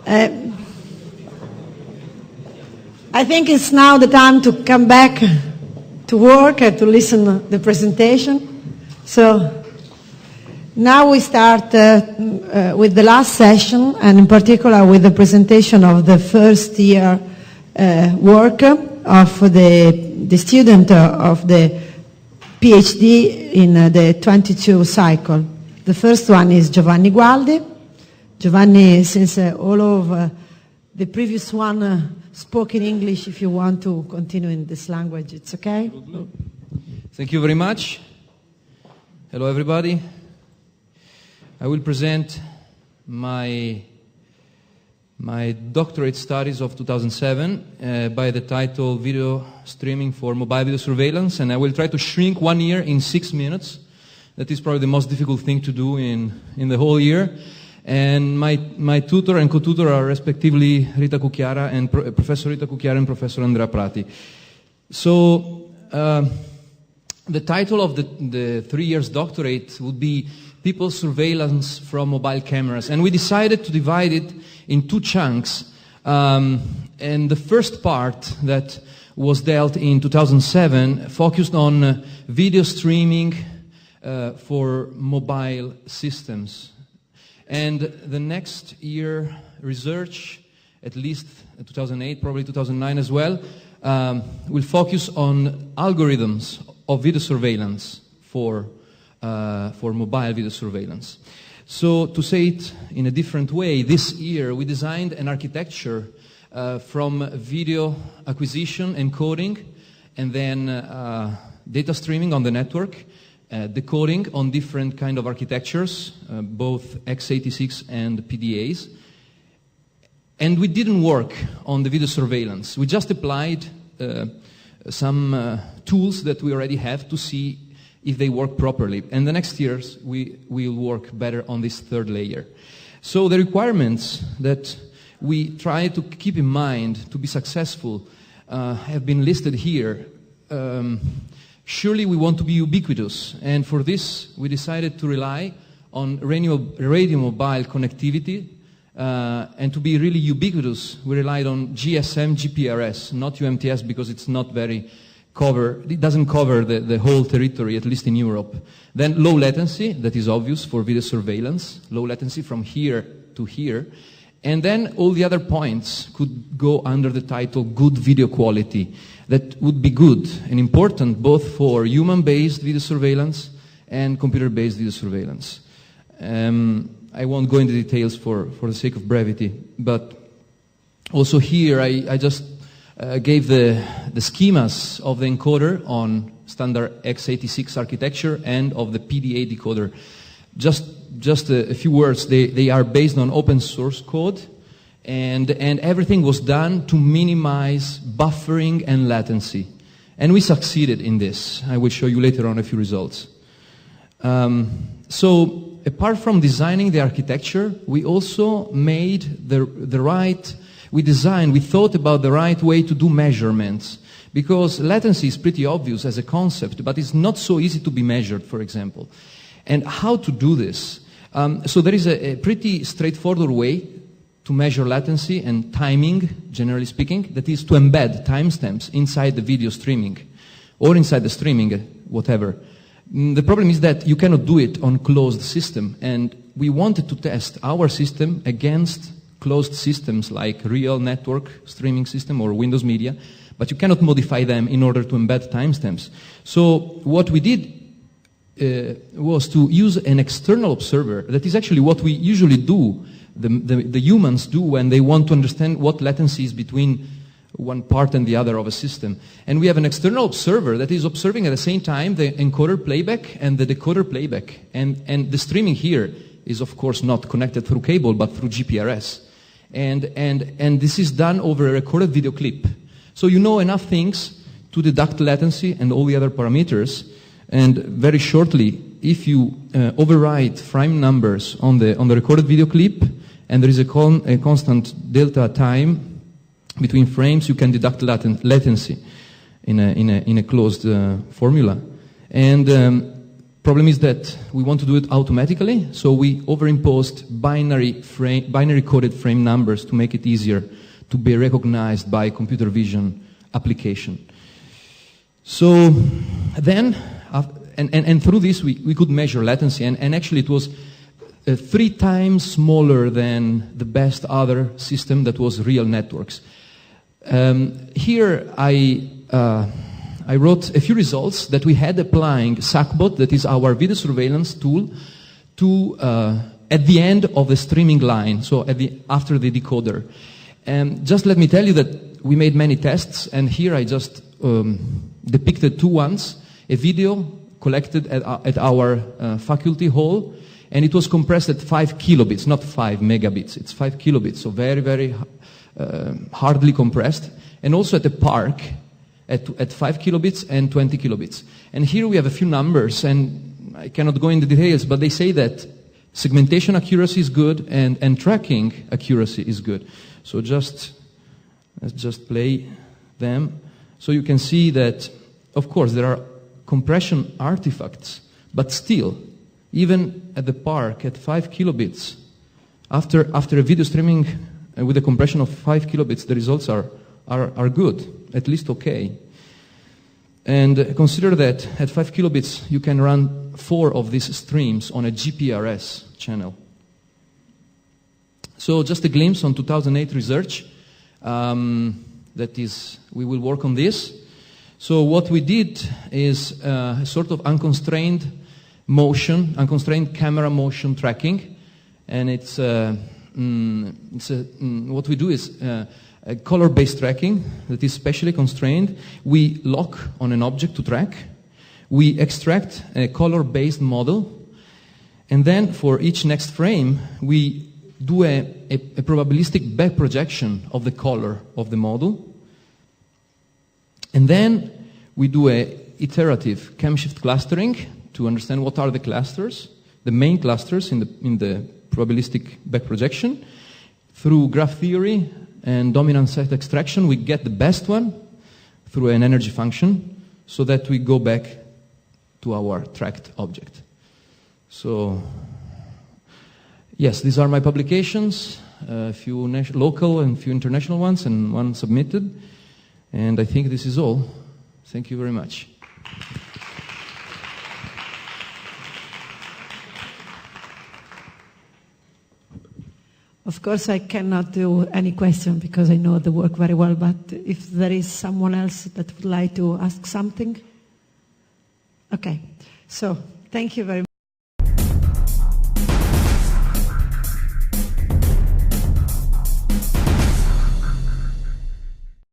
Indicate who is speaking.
Speaker 1: I think it's now the time to come back to work and to listen to the presentation. So now we start with the last session, and in particular with the presentation of the first year work of the student of the PhD in the 22 cycle. The first one is Giovanni Gualdi. Giovanni, since all of the previous one spoke in English, if you want to continue in this language, it's okay?
Speaker 2: Thank you very much. Hello, everybody. I will present my doctorate studies of 2007 by the title Video Streaming for Mobile Video Surveillance, and I will try to shrink 1 year in 6 minutes. That is probably the most difficult thing to do in the whole year. And my tutor and co-tutor are respectively Rita Cucchiara and Professor Rita Cucchiara and Professor Andrea Prati. So the title of the 3 years doctorate would be People Surveillance from Mobile Cameras. And we decided to divide it in 2 chunks. And the first part that was dealt in 2007 focused on video streaming for mobile systems. And the next year research, at least 2008, probably 2009 as well, will focus on algorithms of video surveillance for mobile video surveillance. So to say it in a different way, this year we designed an architecture from video acquisition, encoding, and then data streaming on the network, decoding on different kind of architectures, both x86 and PDAs. And we didn't work on the video surveillance. We just applied some tools that we already have to see if they work properly. And the next years we will work better on this third layer. So the requirements that we try to keep in mind to be successful have been listed here. Surely we want to be ubiquitous, and for this we decided to rely on radio mobile connectivity, and to be really ubiquitous we relied on GSM GPRS, not UMTS, because it's not very it doesn't cover the whole territory, at least in Europe. Then low latency, that is obvious for video surveillance, low latency from here to here. And then all the other points could go under the title good video quality. That would be good and important both for human-based video surveillance and computer-based video surveillance. I won't go into details for the sake of brevity, but also here I just gave the schemas of the encoder on standard x86 architecture and of the PDA decoder. Just a few words. They are based on open source code, and everything was done to minimize buffering and latency. And we succeeded in this. I will show you later on a few results. So apart from designing the architecture, we also made we thought about the right way to do measurements. Because latency is pretty obvious as a concept, but it's not so easy to be measured, for example. And how to do this? So there is a pretty straightforward way to measure latency and timing, generally speaking, that is to embed timestamps inside the video streaming, or inside the streaming, whatever. The problem is that you cannot do it on closed system, and we wanted to test our system against closed systems like real network streaming system or Windows Media, but you cannot modify them in order to embed timestamps. So what we did was to use an external observer. That is actually what we usually do, the humans do when they want to understand what latency is between one part and the other of a system. And we have an external observer that is observing at the same time the encoder playback and the decoder playback. And the streaming here is of course not connected through cable but through GPRS. And this is done over a recorded video clip. So you know enough things to deduct latency and all the other parameters. And very shortly, if you overwrite frame numbers on the recorded video clip, and there is a constant delta time between frames, you can deduct latency in a closed formula. And Problem is that we want to do it automatically, so we overimposed binary coded frame numbers to make it easier to be recognized by computer vision application. So then, and through this we could measure latency, and actually it was 3 times smaller than the best other system that was real networks. Here I wrote a few results that we had applying SACBot, that is our video surveillance tool, to at the end of the streaming line, so after the decoder. And just let me tell you that we made many tests, and here I just depicted 2 ones. A video collected at our faculty hall, and it was compressed at 5 kilobits, not 5 megabits. It's 5 kilobits, so very, very hardly compressed. And also at a park at 5 kilobits and 20 kilobits. And here we have a few numbers, and I cannot go into details, but they say that segmentation accuracy is good and tracking accuracy is good. So let's just play them. So you can see that, of course, there are compression artifacts, but still, even at the park at 5 kilobits, after a video streaming with a compression of 5 kilobits, the results are good, at least okay. And consider that at 5 kilobits you can run 4 of these streams on a GPRS channel. So just a glimpse on 2008 research. That is, we will work on this. So what we did is a sort of unconstrained camera motion tracking, and what we do is a color-based tracking that is specially constrained. We lock on an object to track. We extract a color-based model, and then for each next frame we do a probabilistic back projection of the color of the model, and then we do a iterative chemshift clustering to understand what are the clusters, the main clusters in the probabilistic back projection. Through graph theory and dominant set extraction, we get the best one through an energy function, so that we go back to our tracked object. So, yes, these are my publications, a few local and a few international ones, and one submitted. And I think this is all. Thank you very much.
Speaker 1: Of course, I cannot do any question because I know the work very well, but if there is someone else that would like to ask something. Okay, so thank you very much.